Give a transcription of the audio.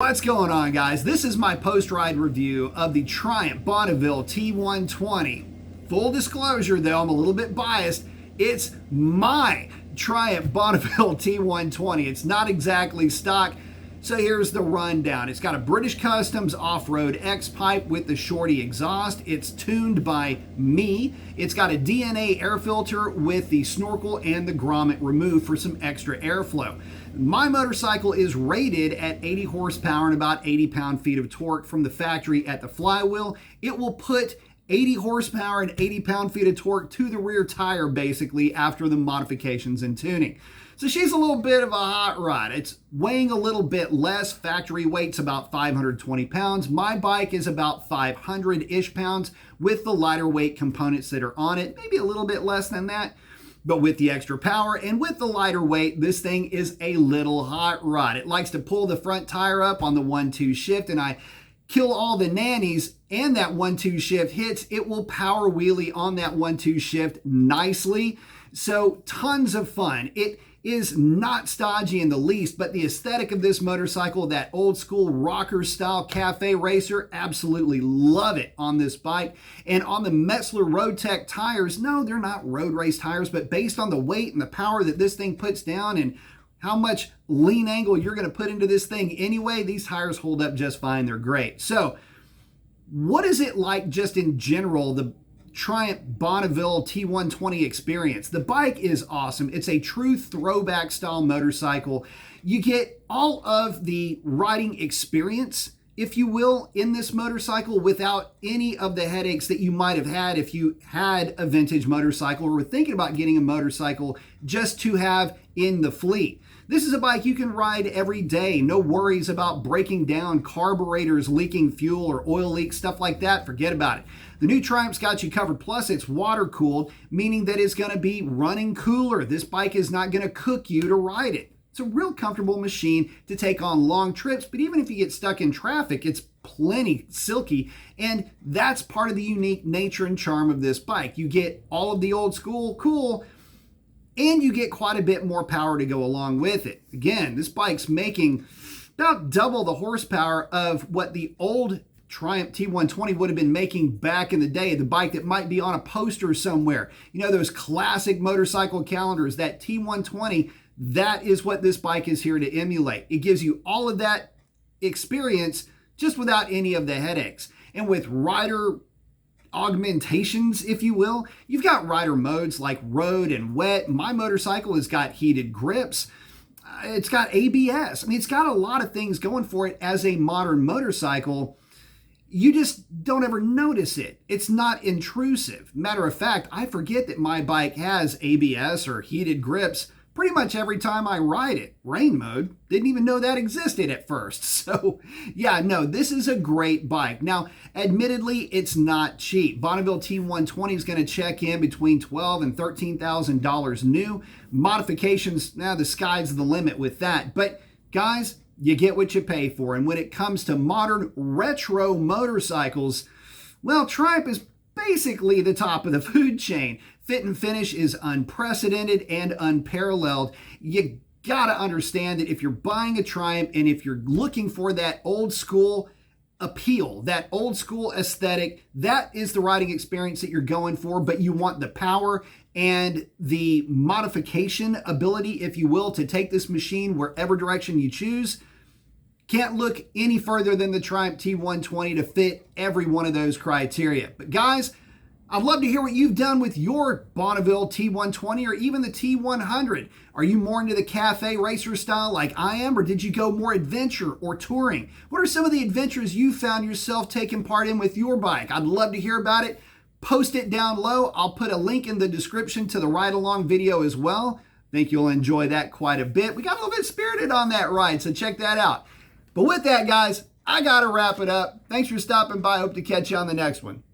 What's going on, guys? This is my post-ride review of the Triumph Bonneville T120. Full disclosure though, I'm a little bit biased. It's my Triumph Bonneville T120. It's not exactly stock. So here's the rundown. It's got a British Customs off-road X-pipe with the shorty exhaust. It's tuned by me. It's got a DNA air filter with the snorkel and the grommet removed for some extra airflow. My motorcycle is rated at 80 horsepower and about 80 pound-feet of torque from the factory at the flywheel. It will put 80 horsepower and 80 pound-feet of torque to the rear tire basically after the modifications and tuning. So she's a little bit of a hot rod. It's weighing a little bit less. Factory weight's about 520 pounds. My bike is about 500-ish pounds with the lighter weight components that are on it. Maybe a little bit less than that, but with the extra power and with the lighter weight, this thing is a little hot rod. It likes to pull the front tire up on the 1-2 shift, and I kill all the nannies and that 1-2 shift hits. It will power wheelie on that 1-2 shift nicely. So tons of fun. It is not stodgy in the least, but the aesthetic of this motorcycle, that old school rocker style cafe racer, absolutely love it on this bike. And on the Metzler Road Tech tires, no, they're not road race tires, but based on the weight and the power that this thing puts down and how much lean angle you're going to put into this thing anyway, these tires hold up just fine. They're great. So what is it like just in general, the Triumph Bonneville T120 experience? The bike is awesome. It's a true throwback style motorcycle. You get all of the riding experience, if you will, in this motorcycle without any of the headaches that you might have had if you had a vintage motorcycle or were thinking about getting a motorcycle just to have in the fleet. This is a bike you can ride every day. No worries about breaking down, carburetors leaking fuel or oil leaks, stuff like that. Forget about it. The new Triumph's got you covered. Plus, it's water cooled, meaning that it's going to be running cooler. This bike is not going to cook you to ride it. It's a real comfortable machine to take on long trips, but even if you get stuck in traffic, it's plenty silky, and that's part of the unique nature and charm of this bike. You get all of the old school cool, and you get quite a bit more power to go along with it. Again, this bike's making about double the horsepower of what the old Triumph T120 would have been making back in the day, the bike that might be on a poster somewhere. You know, those classic motorcycle calendars, that T120, that is what this bike is here to emulate. It gives you all of that experience just without any of the headaches. And with rider augmentations, if you will, you've got rider modes like road and wet. My motorcycle has got heated grips. It's got ABS. I mean, it's got a lot of things going for it as a modern motorcycle. You just don't ever notice it. It's not intrusive. Matter of fact, I forget that my bike has ABS or heated grips pretty much every time I ride it. Rain mode, didn't even know that existed at first. So yeah, no, this is a great bike. Now, admittedly, it's not cheap. Bonneville T120 is going to check in between $12,000 and $13,000 new. Modifications, now the sky's the limit with that. But guys, you get what you pay for. And when it comes to modern retro motorcycles, well, Triumph is basically the top of the food chain. Fit and finish is unprecedented and unparalleled. You gotta understand that if you're buying a Triumph and if you're looking for that old school appeal, that old school aesthetic, that is the riding experience that you're going for, but you want the power and the modification ability, if you will, to take this machine wherever direction you choose. Can't look any further than the Triumph T120 to fit every one of those criteria. But guys, I'd love to hear what you've done with your Bonneville T120 or even the T100. Are you more into the cafe racer style like I am, or did you go more adventure or touring? What are some of the adventures you found yourself taking part in with your bike? I'd love to hear about it. Post it down low. I'll put a link in the description to the ride-along video as well. Think you'll enjoy that quite a bit. We got a little bit spirited on that ride, so check that out. But with that, guys, I got to wrap it up. Thanks for stopping by. Hope to catch you on the next one.